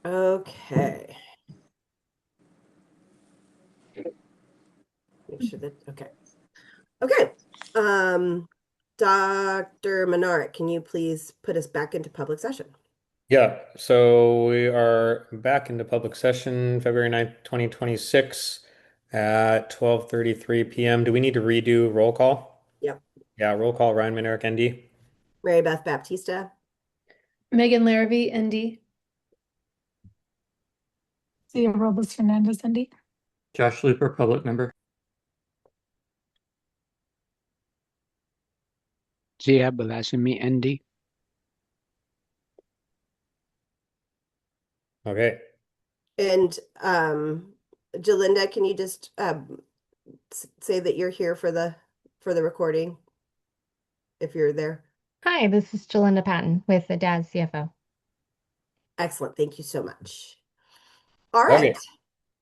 Okay. Make sure that, okay. Okay. Dr. Menard, can you please put us back into public session? Yeah, so we are back into public session February 9th, 2026 at 12:33 p.m. Do we need to redo roll call? Yep. Yeah, roll call Ryan Minerick, ND. Mary Beth Baptista. Megan Larrabee, ND. Cia Robles Fernandez, ND. Josh Looper, public member. Zia Balasimi, ND. Okay. And Jalinda, can you just say that you're here for the recording if you're there? Hi, this is Jalinda Patton with the Dad's CFO. Excellent. Thank you so much. All right. Okay.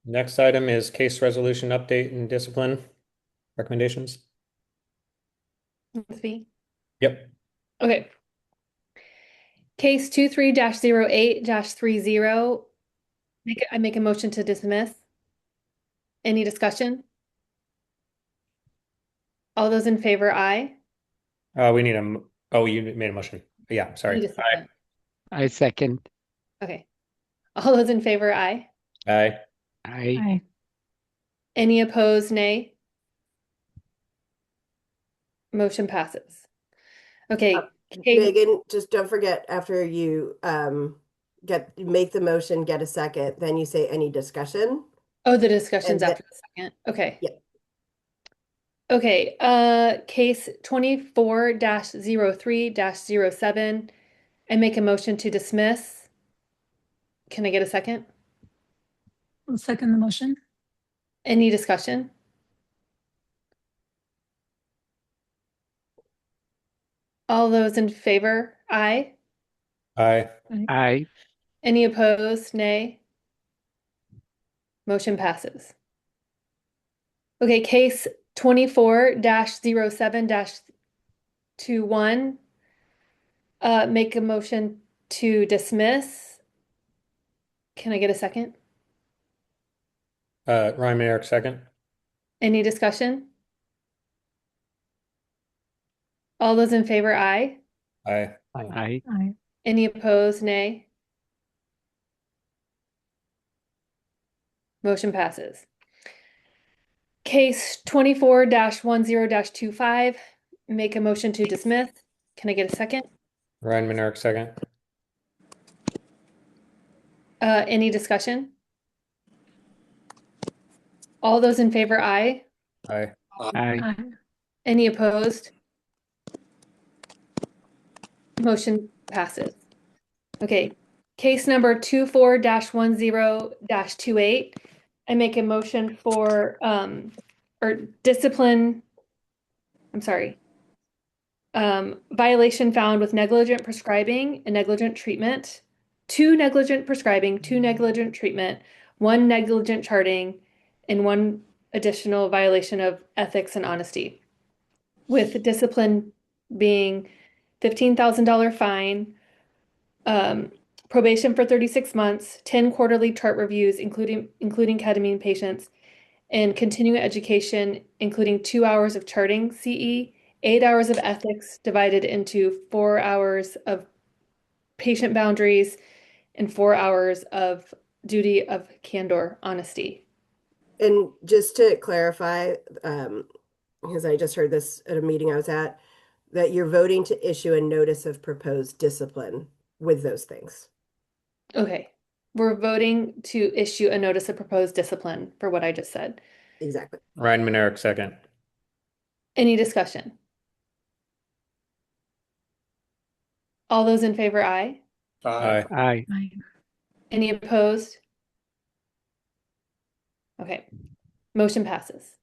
Next item is case resolution update and discipline recommendations. With me. Yep. Okay. Case 23-08-30. I make a motion to dismiss. Any discussion? All those in favor, aye. We need oh, you made a motion. Yeah, sorry. Need a second. I second. Okay. All those in favor, aye. Aye. I Aye. Any opposed, nay. Motion passes. Okay. Megan, just don't forget after you make the motion, get a second, then you say any discussion. Oh, the discussion's And after the second. Okay. Yeah. Okay, case 24-03-07. I make a motion to dismiss. Can I get a second? I'll second the motion. Any discussion? All those in favor, aye. Aye. I Any opposed, nay. Motion passes. Okay, case 24-07-21. Make a motion to dismiss. Can I get a second? Ryan Minerick, second. Any discussion? All those in favor, aye. Aye. I Aye. Any opposed, nay. Motion passes. Case 24-10-25. Make a motion to dismiss. Can I get a second? Ryan Minerick, second. Any discussion? All those in favor, aye. Aye. I Any opposed? Motion passes. Okay, case number 24-10-28. I make a motion for or discipline. I'm sorry. Violation found with negligent prescribing and negligent treatment, 2 negligent prescribing, 2 negligent treatment, 1 negligent charting, and 1 additional violation of ethics and honesty. With discipline being $15,000 fine, probation for 36 months, 10 quarterly chart reviews, including ketamine patients, and continuing education, including 2 hours of charting CE, 8 hours of ethics divided into 4 hours of patient boundaries, and 4 hours of duty of candor, honesty. And just to clarify, because I just heard this at a meeting I was at, that you're voting to issue a notice of proposed discipline with those things. Okay, we're voting to issue a notice of proposed discipline for what I just said. Exactly. Ryan Minerick, second. Any discussion? All those in favor, aye. Aye. I Aye. Any opposed? Okay, motion passes.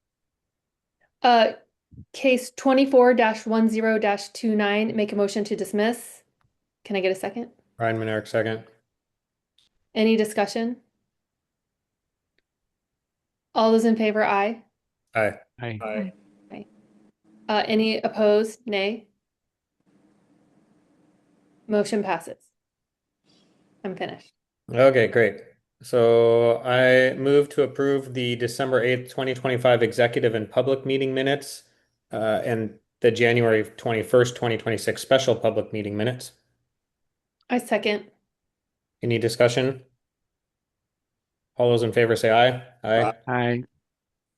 Case 24-10-29, make a motion to dismiss. Can I get a second? Ryan Minerick, second. Any discussion? All those in favor, aye. Aye. I Any opposed, nay. Motion passes. I'm finished. Okay, great. So I move to approve the December 8th, 2025 executive and public meeting minutes and the January 21st, 2026 special public meeting minutes. I second. Any discussion? All those in favor say aye. Aye. Aye.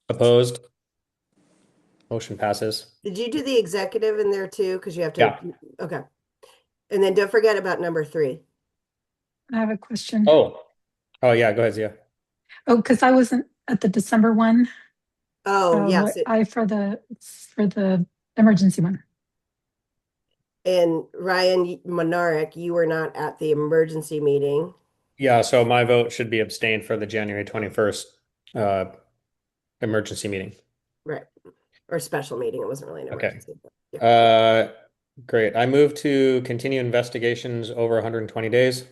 Opposed? Motion passes. Did you do the executive in there too? Because you have to, Yeah. okay. And then don't forget about number 3. I have a question. Oh, yeah, go ahead, Zia. Oh, because I wasn't at the December one. Oh, yes. For the emergency one. And Ryan Monarek, you were not at the emergency meeting. Yeah, so my vote should be abstained for the January 21st emergency meeting. Right. Or special meeting. It wasn't really an Okay. emergency. But yeah. Great. I move to continue investigations over 120 days.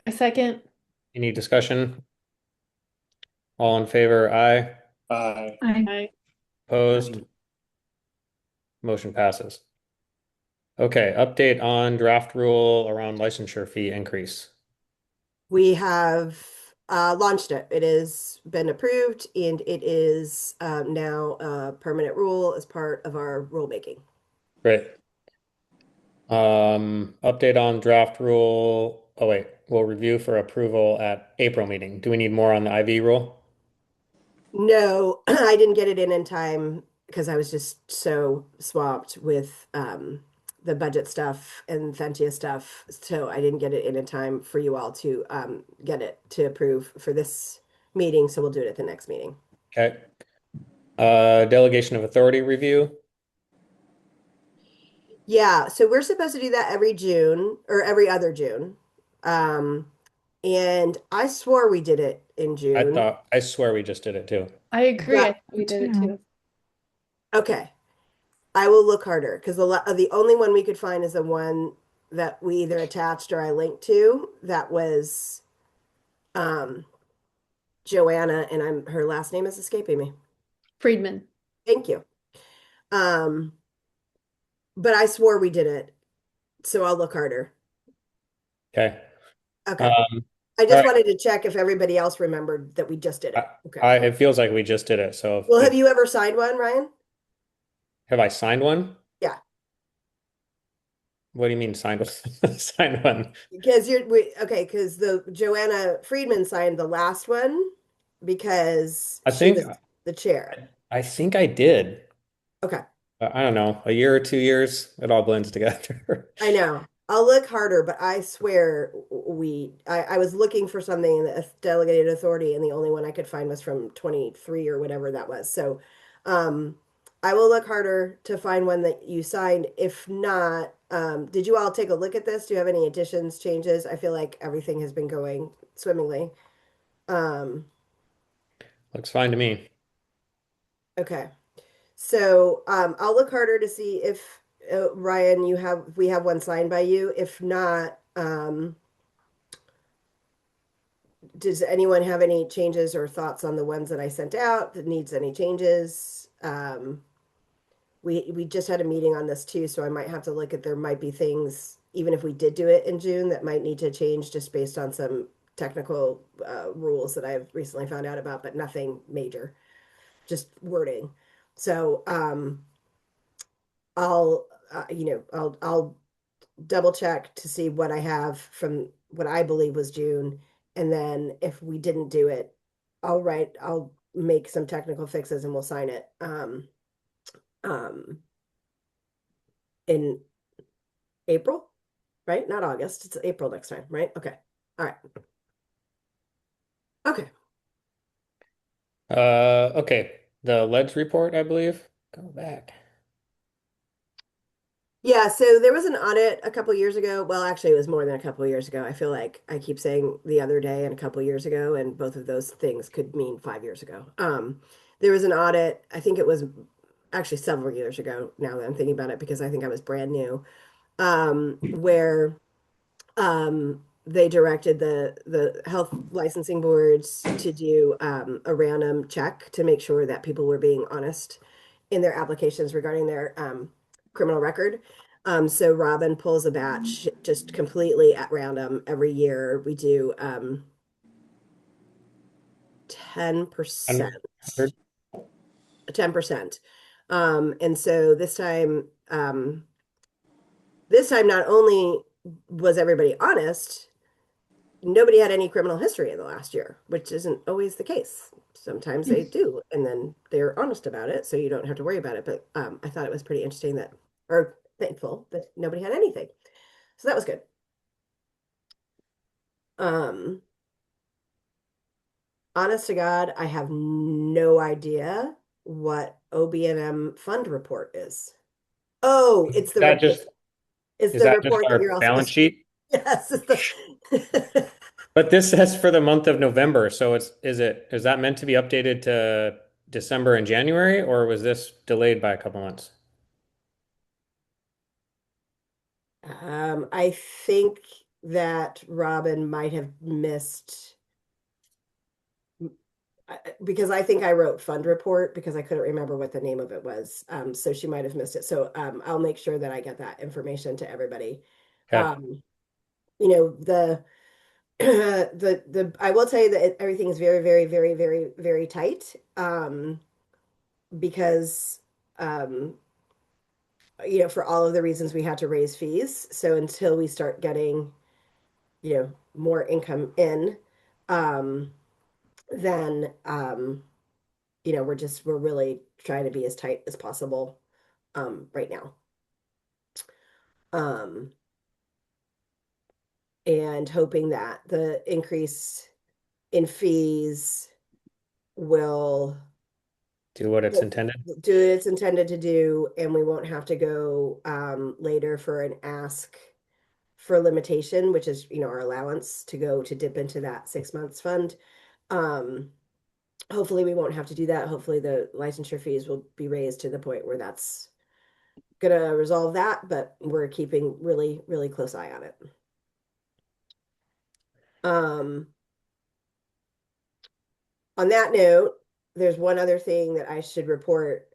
I second. Any discussion? All in favor? Aye. Aye. Aye. Opposed? Motion passes. Okay, update on draft rule around licensure fee increase. We have launched it. It has been approved and it is now a permanent rule as part of our rulemaking. Great. Update on draft rule. Oh wait, we'll review for approval at April meeting. Do we need more on the IV rule? No, I didn't get it in time because I was just so swamped with the budget stuff and Fentia stuff. So I didn't get it in time for you all to get it to approve for this meeting. So we'll do it at the next meeting. Okay. Delegation of authority review. Yeah, so we're supposed to do that every June or every other June. And I swore we did it in June. I swear we just did it too. I agree. Yeah. I think we did it too. Okay. I will look harder because the only one we could find is the one that we either attached or I linked to that was Joanna, and her last name is escaping me. Friedman. Thank you. But I swore we did it, so I'll look harder. Okay. Okay. I all just right. wanted to check if everybody else remembered that we just did it. Okay. It feels like we just did it. So Well, have you ever signed one, Ryan? have I signed one? Yeah. What do you mean signed one? Signed one. Because because the Joanna Friedman signed the last one because I she think was the chair. I think I did. Okay. I don't know, a year or 2 years, it all blends together. I know. I'll look harder, but I swear I was looking for something in the delegated authority, and the only one I could find was from 23 or whatever that was. So I will look harder to find one that you signed. If not, did you all take a look at this? Do you have any additions, changes? I feel like everything has been going swimmingly. Looks fine to me. Okay. So I'll look harder to see if Ryan, we have one signed by you. If not, does anyone have any changes or thoughts on the ones that I sent out that needs any changes? We just had a meeting on this too, so I might have to look at, there might be things, even if we did do it in June, that might need to change just based on some technical rules that I've recently found out about, but nothing major, just wording. So I'll double check to see what I have from what I believe was June, and then if we didn't do it, I'll make some technical fixes and we'll sign it in April, right? Not August. It's April next time, right? Okay. All right. Okay. Okay. The LEDS report, I believe. Go back. Yeah, so there was an audit a couple years ago. Well, actually, it was more than a couple years ago. I feel like I keep saying the other day and a couple years ago, and both of those things could mean 5 years ago. There was an audit, I think it was actually several years ago now that I'm thinking about it, because I think I was brand new, where they directed the health licensing boards to do a random check to make sure that people were being honest in their applications regarding their criminal record. So Robin pulls a batch just completely at random every year. We do 10%. 100? 10%. And so this time not only was everybody honest, nobody had any criminal history in the last year, which isn't always the case. Sometimes they do, and then they're honest about it, so you don't have to worry about it. But I thought it was pretty interesting that, or thankful that nobody had anything. So that was good. Um, honest to God, I have no idea what OB&M fund report is. Oh, it's the That report. just It's is the that just report that our you're all balance supposed to. sheet? Yes, it's the. But this says for the month of November, so is that meant to be updated to December and January, or was this delayed by a couple months? I think that Robin might have missed because I think I wrote fund report because I couldn't remember what the name of it was. So she might have missed it. So I'll make sure that I get that information to everybody. Okay. You know, the I will tell you that everything is very, very, very, very, very tight. Because for all of the reasons we had to raise fees. So until we start getting, more income in, um, then we're really trying to be as tight as possible right now. Um, and hoping that the increase in fees will Do what it's intended. do what it's intended to do, and we won't have to go later for an ask for limitation, which is, our allowance to go to dip into that 6 months fund. Hopefully we won't have to do that. Hopefully the licensure fees will be raised to the point where that's gonna resolve that, but we're keeping really, really close eye on it. On that note, there's one other thing that I should report.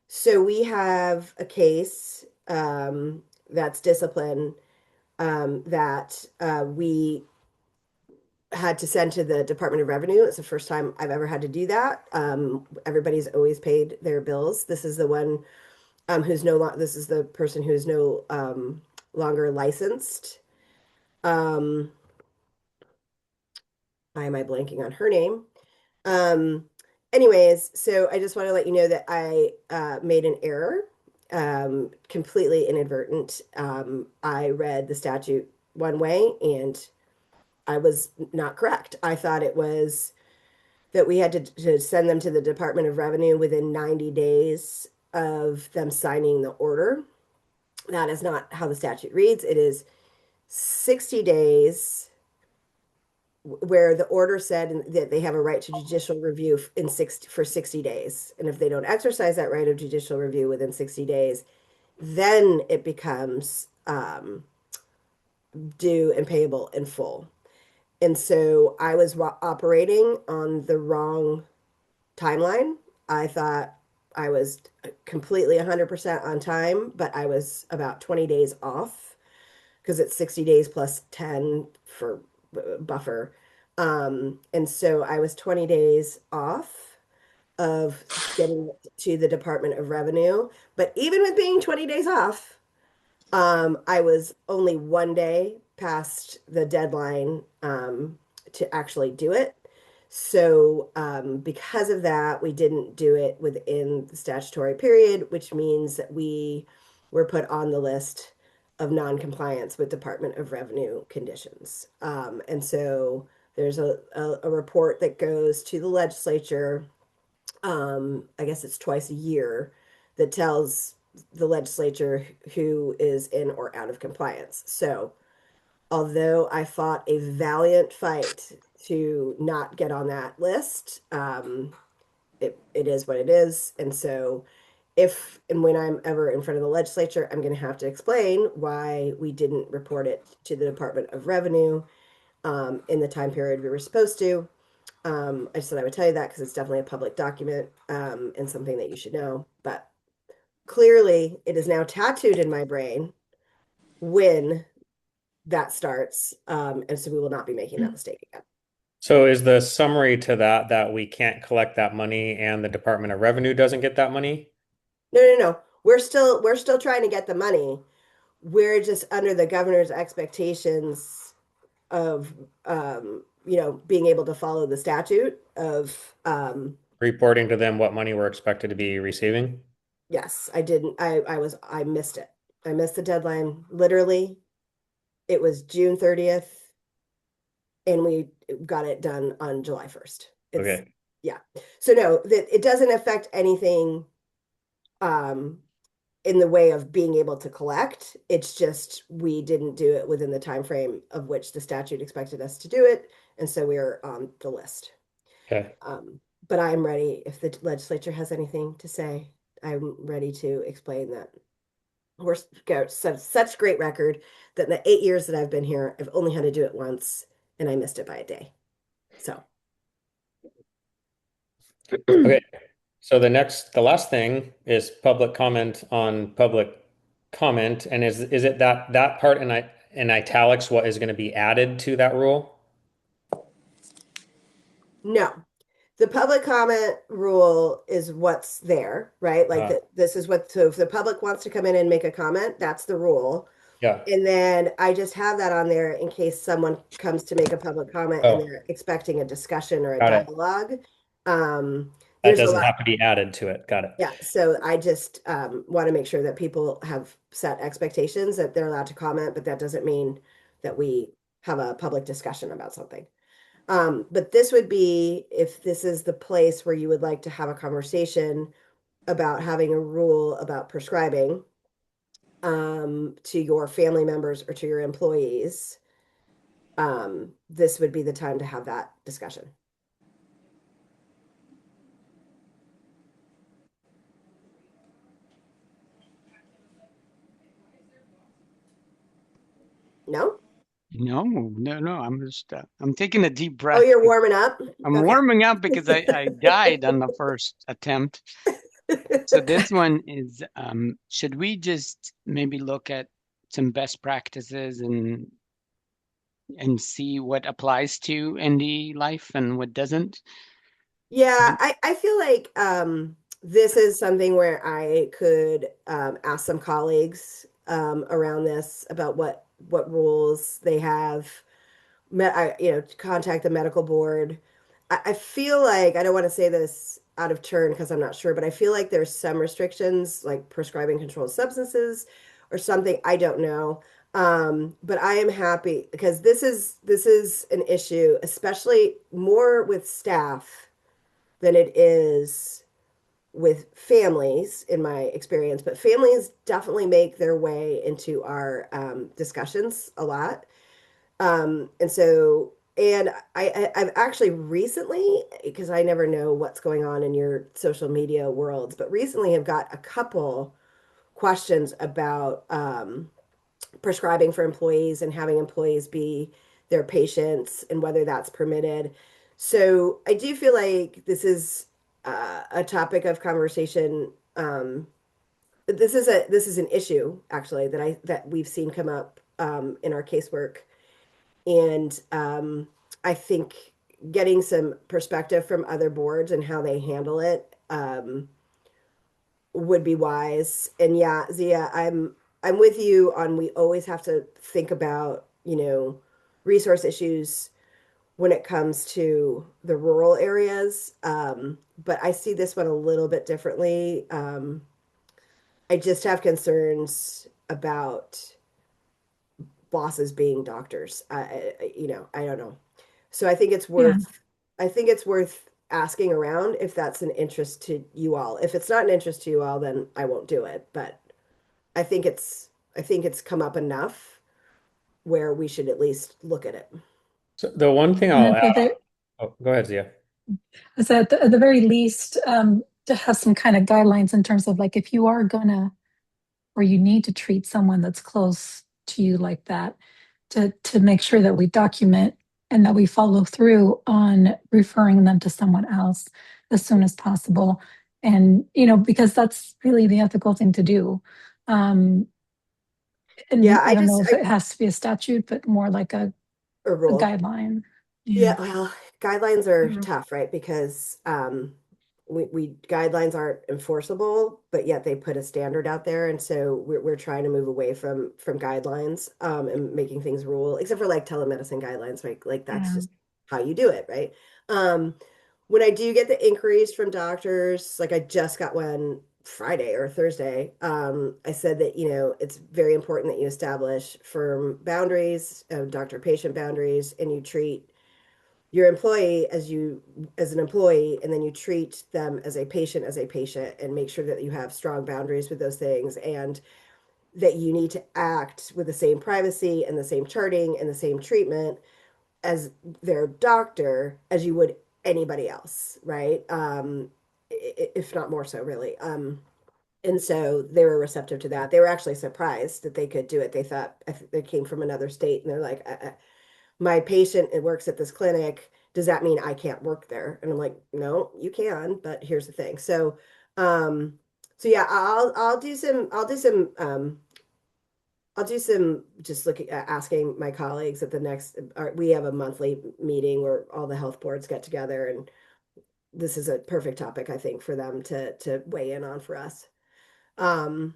So we have a case that's discipline that we had to send to the Department of Revenue. It's the first time I've ever had to do that. Everybody's always paid their bills. This is the one this is the person who's no longer licensed. Why am I blanking on her name? Um, anyways, so I just want to let you know that I made an error, completely inadvertent. I read the statute one way and I was not correct. I thought it was that we had to send them to the Department of Revenue within 90 days of them signing the order. That is not how the statute reads. It is 60 days where the order said that they have a right to judicial review for 60 days. And if they don't exercise that right of judicial review within 60 days, then it becomes due and payable in full. And so I was operating on the wrong timeline. I thought I was completely 100% on time, but I was about 20 days off because it's 60 days plus 10 for buffer. And so I was 20 days off of getting to the Department of Revenue. But even with being 20 days off, I was only one day past the deadline to actually do it. So, because of that, we didn't do it within the statutory period, which means that we were put on the list of non-compliance with Department of Revenue conditions. And so there's a report that goes to the legislature. I guess it's twice a year that tells the legislature who is in or out of compliance. So, although I fought a valiant fight to not get on that list, it is what it is. And so if and when I'm ever in front of the legislature, I'm going to have to explain why we didn't report it to the Department of Revenue in the time period we were supposed to. I just thought I would tell you that because it's definitely a public document and something that you should know. But clearly it is now tattooed in my brain when that starts. And so we will not be making that mistake again. So is the summary to that we can't collect that money and the Department of Revenue doesn't get that money? No. We're still trying to get the money. We're just under the governor's expectations of being able to follow the statute of Reporting to them what money we're expected to be receiving? yes, I didn't I missed it. I missed the deadline. Literally, it was June 30th and we got it done on July 1st. Okay. Yeah. So no, that it doesn't affect anything in the way of being able to collect. It's just we didn't do it within the time frame of which the statute expected us to do it, and so we're on the list. Okay. But I'm ready if the legislature has anything to say. I'm ready to explain that we're got such great record that in the 8 years that I've been here, I've only had to do it once, and I missed it by a day. So Okay. So the last thing is public comment on public comment, and is it that part in italics what is going to be added to that rule? no, the public comment rule is what's there, right? Like this is what, so if the public wants to come in and make a comment, that's the rule. Yeah. And then I just have that on there in case someone comes to make a public comment and they're expecting a discussion or a Got it. dialogue. That There's a doesn't lot. have to be added to it. Got it. Yeah. So I just want to make sure that people have set expectations that they're allowed to comment, but that doesn't mean that we have a public discussion about something. But this would be if this is the place where you would like to have a conversation about having a rule about prescribing to your family members or to your employees, this would be the time to have that discussion. No? No. I'm just I'm taking a deep Oh, breath. you're warming up? I'm Okay. warming up because I died on the first attempt. So this one is should we just maybe look at some best practices and see what applies to ND life and what doesn't? Yeah, I feel like this is something where I could ask some colleagues around this about what rules they have. Contact the medical board. I feel like I don't want to say this out of turn because I'm not sure, but I feel like there's some restrictions like prescribing controlled substances or something. I don't know. But I am happy because this is an issue, especially more with staff than it is with families, in my experience. But families definitely make their way into our discussions a lot. And I've actually recently, because I never know what's going on in your social media worlds, but recently have got a couple questions about prescribing for employees and having employees be their patients and whether that's permitted. So I do feel like this is a topic of conversation. But this is an issue actually that we've seen come up in our casework, and I think getting some perspective from other boards and how they handle it would be wise. And yeah, Zia, I'm with you on we always have to think about, resource issues when it comes to the rural areas. But I see this one a little bit differently. I just have concerns about bosses being doctors. I don't know. So I think it's worth asking around if that's an interest to you all. If it's not an interest to you all, then I won't do it. But I think it's come up enough where we should at least look at it. So the one thing And I'll add, go ahead, Zia. is that at the very least, to have some kind of guidelines in terms of like if you are gonna or you need to treat someone that's close to you like that, to make sure that we document and that we follow through on referring them to someone else as soon as possible. And, because that's really the ethical thing to do. Um, Yeah, and I don't know if it has to be a statute, but more like a a rule. guideline. Yeah, Yeah. well, guidelines are Mhm. tough, right? Because we guidelines aren't enforceable, but yet they put a standard out there, and so we're trying to move away from guidelines and making things rule, except for like telemedicine guidelines, right? Like that's Yeah. just how you do it, right? Um, when I do get the inquiries from doctors, like I just got one Friday or Thursday, I said that, it's very important that you establish firm boundaries, doctor-patient boundaries, and you treat your employee as an employee, and then you treat them as a patient, and make sure that you have strong boundaries with those things, and that you need to act with the same privacy and the same charting and the same treatment as their doctor as you would anybody else, right? If not more so, really. And so they were receptive to that. They were actually surprised that they could do it. They thought they came from another state, and they're like, my patient works at this clinic. Does that mean I can't work there? And I'm like, no, you can, but here's the thing. Um, so yeah, I'll do some just looking asking my colleagues at the next. We have a monthly meeting where all the health boards get together, and this is a perfect topic, I think, for them to weigh in on for us. Um,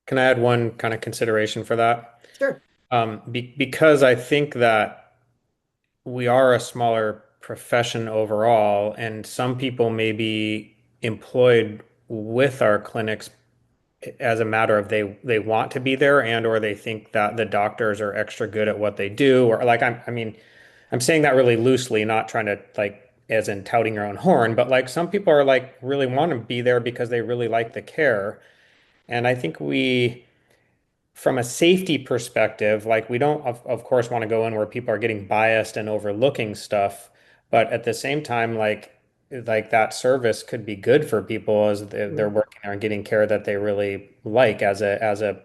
Can I add one kind of consideration for that? sure. Because I think that we are a smaller profession overall, and some people may be employed with our clinics as a matter of they want to be there and or they think that the doctors are extra good at what they do or like I mean I'm saying that really loosely, not trying to like as in touting your own horn, but like some people are like really want to be there because they really like the care. And I think we from a safety perspective, like we don't, of course, want to go in where people are getting biased and overlooking stuff, but at the same time, like that service could be good for people as they're Mm, working there and getting care that they really like as a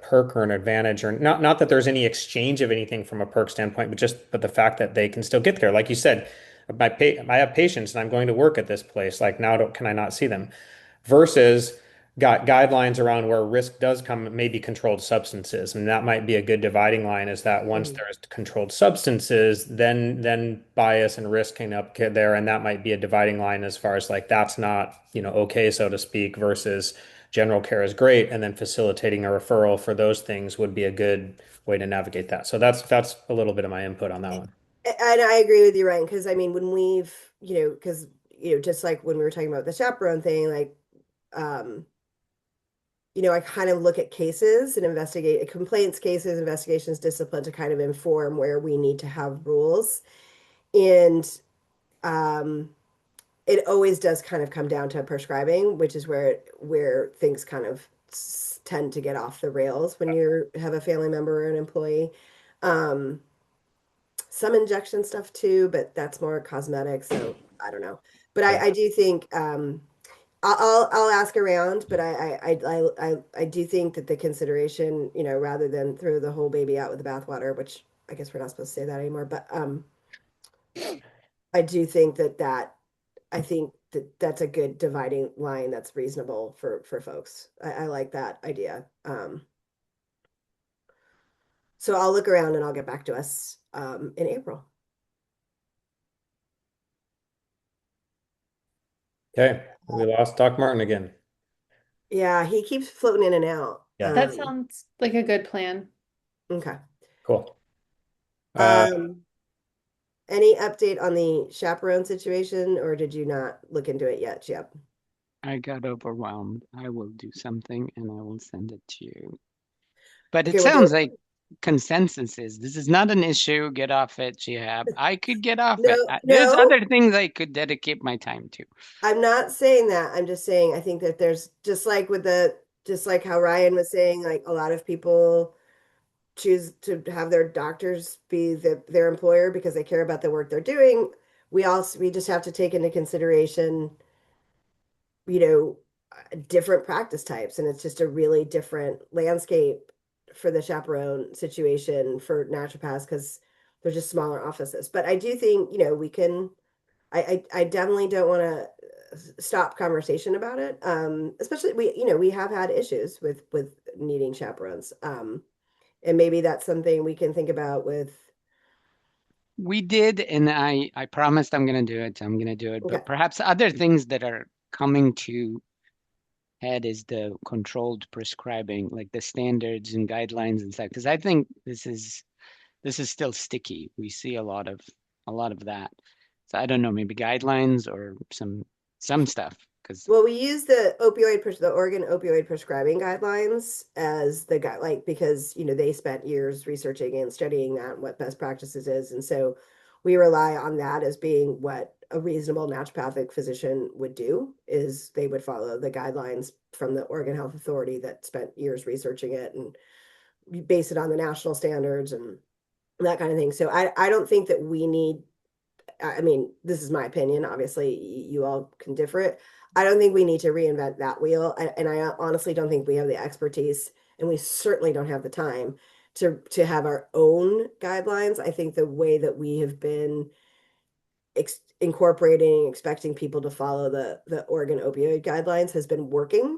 perk or an advantage, or not that there's any exchange of anything from a perk standpoint, but the fact that they can still get there. Like you said, I have patients and I'm going to work at this place. Like now, can I not see them? Versus got guidelines around where risk does come, maybe controlled substances. And that might be a good dividing line is that once mhm. there's controlled substances, then bias and risk can up get there. And that might be a dividing line as far as like that's not, okay, so to speak, versus general care is great. And then facilitating a referral for those things would be a good way to navigate that. So that's a little bit of my input on that one. And I agree with you, Ryan, because I mean, when because just like when we were talking about the chaperone thing, like, um, I kind of look at cases and investigate complaints, cases, investigations, discipline to kind of inform where we need to have rules. And um, it always does kind of come down to prescribing, which is where things kind of tend to get off the rails when you have a family member or an employee. Um, some injection stuff too, but that's more cosmetic, so I don't know. But Yeah. I do think I'll ask around, but I do think that the consideration, rather than throw the whole baby out with the bathwater, which I guess we're not supposed to say that anymore, but I do think I think that that's a good dividing line that's reasonable for folks. I like that idea. So I'll look around and I'll get back to us in April. Okay. We lost Doc Martin again. Yeah, he keeps floating in and out. Yeah. That sounds like a good plan. Okay. Cool. Um, any update on the chaperone situation, or did you not look into it yet, Jeb? I got overwhelmed. I will do something and I will send it to you. But it Okay, we'll do sounds it. like consensus is this is not an issue. Get off it, Shihab. I could get off No, it. There's no, other things I could dedicate my time to. I'm not saying that. I'm just saying I think that there's just like how Ryan was saying, like a lot of people choose to have their doctors be their employer because they care about the work they're doing. We just have to take into consideration, you know, different practice types, and it's just a really different landscape for the chaperone situation for naturopaths because they're just smaller offices. But I do think, we can. I definitely don't want to. stop conversation about it. Especially we have had issues with needing chaperones. And maybe that's something we can think about with. We did, and I promised I'm gonna do it. I'm gonna do it. Okay. But perhaps other things that are coming to head is the controlled prescribing, like the standards and guidelines and stuff. Because I think this is still sticky. We see a lot of that. So I don't know, maybe guidelines or some stuff. Because Well, we use the Oregon opioid prescribing guidelines as the guide, like because they spent years researching and studying that and what best practices is, and so we rely on that as being what a reasonable naturopathic physician would do is they would follow the guidelines from the Oregon Health Authority that spent years researching it and base it on the national standards and that kind of thing. So I don't think that we need. I mean, this is my opinion. Obviously, you all can differ it. I don't think we need to reinvent that wheel. And I honestly don't think we have the expertise, and we certainly don't have the time to have our own guidelines. I think the way that we have been incorporating, expecting people to follow the Oregon opioid guidelines has been working.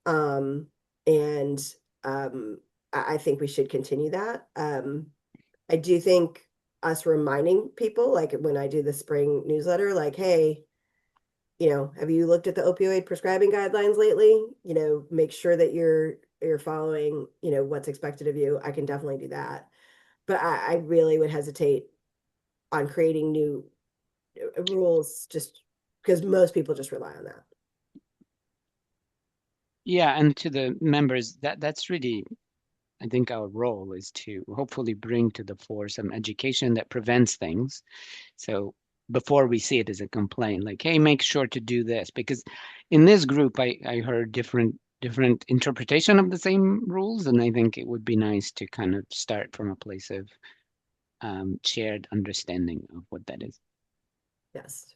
Um, and I think we should continue that. I do think us reminding people, like when I do the spring newsletter, like, hey, have you looked at the opioid prescribing guidelines lately? Make sure that you're following, what's expected of you. I can definitely do that. But I really would hesitate on creating new rules just because most people just rely on that. yeah, and to the members, that's really, I think our role is to hopefully bring to the fore some education that prevents things. So before we see it as a complaint, like, hey, make sure to do this. Because in this group, I heard different interpretation of the same rules, and I think it would be nice to kind of start from a place of shared understanding of what that is. Yes.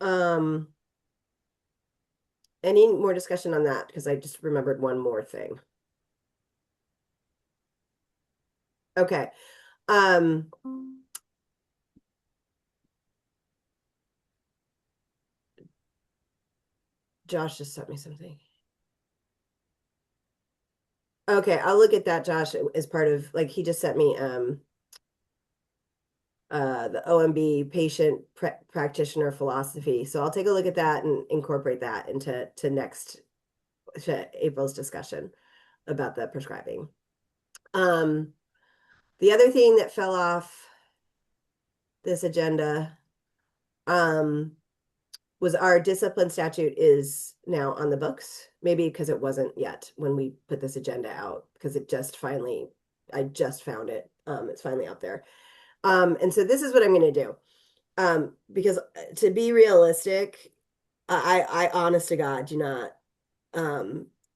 Um, any more discussion on that? Because I just remembered one more thing. Okay. Um, Josh just sent me something. Okay, I'll look at that, Josh, as part of like he just sent me the OMB patient practitioner philosophy. So I'll take a look at that and incorporate that into to April's discussion about the prescribing. The other thing that fell off this agenda was our discipline statute is now on the books. Maybe because it wasn't yet when we put this agenda out, because I just found it. It's finally out there. And so this is what I'm going to do. Because to be realistic, I honest to God do not.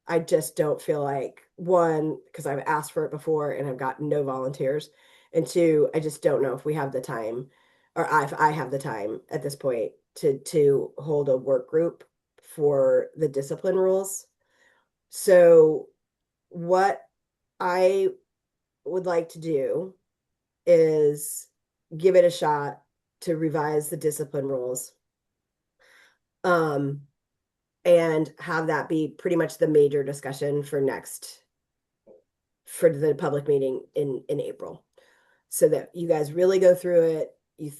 I just don't feel like, one, because I've asked for it before and I've gotten no volunteers, and two, I just don't know if we have the time, or if I have the time at this point to hold a work group for the discipline rules. So what I would like to do is give it a shot to revise the discipline rules. And have that be pretty much the major discussion for the public meeting in April, so that you guys really go through it. You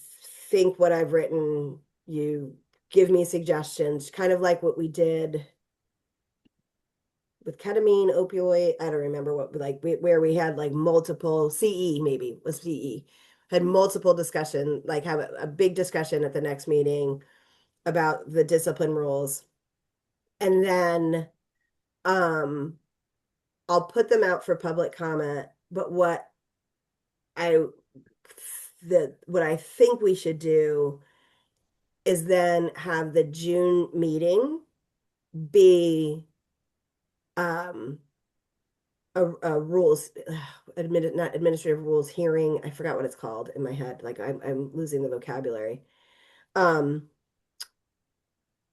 think what I've written, you give me suggestions, kind of like what we did with ketamine, opioid. I don't remember where we had like multiple CE, maybe was CE, had multiple discussion, like have a big discussion at the next meeting about the discipline rules. And then I'll put them out for public comment, but I what I think we should do is then have the June meeting be um a rules not administrative rules hearing. I forgot what it's called in my head. Like I'm losing the vocabulary. Um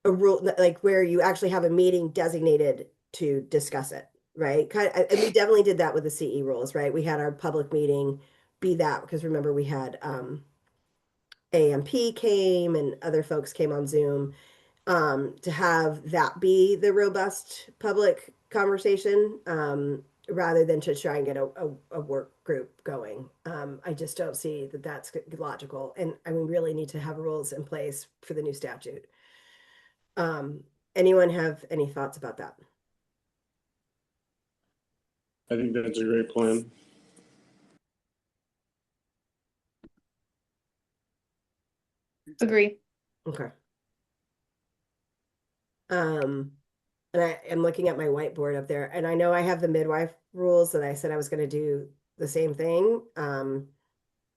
a rule like where you actually have a meeting designated to discuss it, right? And we definitely did that with the CE rules, right? We had our public meeting be that, because remember we had AMP came and other folks came on Zoom, to have that be the robust public conversation, rather than to try and get a work group going. I just don't see that that's logical. And we really need to have rules in place for the new statute. Anyone have any thoughts about that? I think that's a great plan. Agree. Okay. And I am looking at my whiteboard up there, and I know I have the midwife rules that I said I was going to do the same thing,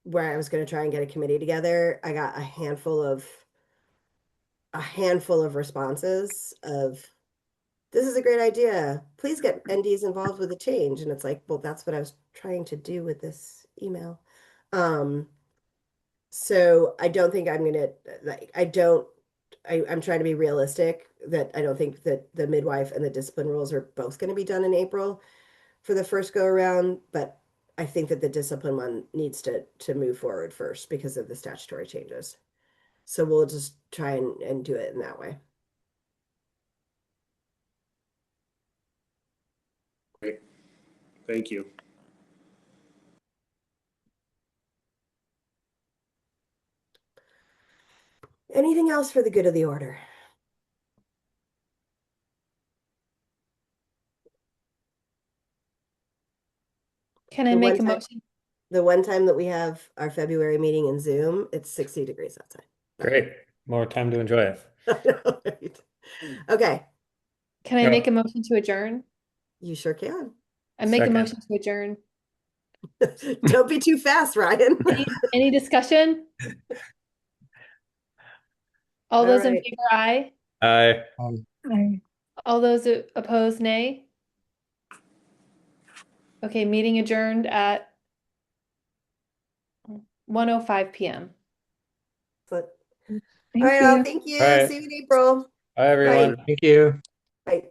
where I was going to try and get a committee together. I got a handful of responses of, this is a great idea. Please get NDs involved with the change. And it's like, well, that's what I was trying to do with this email. So I don't think I'm gonna, like, I'm trying to be realistic that I don't think that the midwife and the discipline rules are both going to be done in April for the first go around, but I think that the discipline one needs to move forward first because of the statutory changes. So we'll just try and do it in that way. Great. Thank you. Anything else for the good of the order? Can I The make one a time- motion? The one time that we have our February meeting in Zoom, it's 60 degrees outside. Great. More time to enjoy it. I know, right? Okay, Can I Go. make a motion to adjourn? you sure can. I make a Second. motion to adjourn. Don't be too fast, Ryan. Any discussion? All All those in right. favor, aye. Aye. I All those opposed, nay. Okay, meeting adjourned at 1:05 p.m. But, thank all right, you. all, thank you. All right. See you in April. Bye, everyone. Thank you. Bye.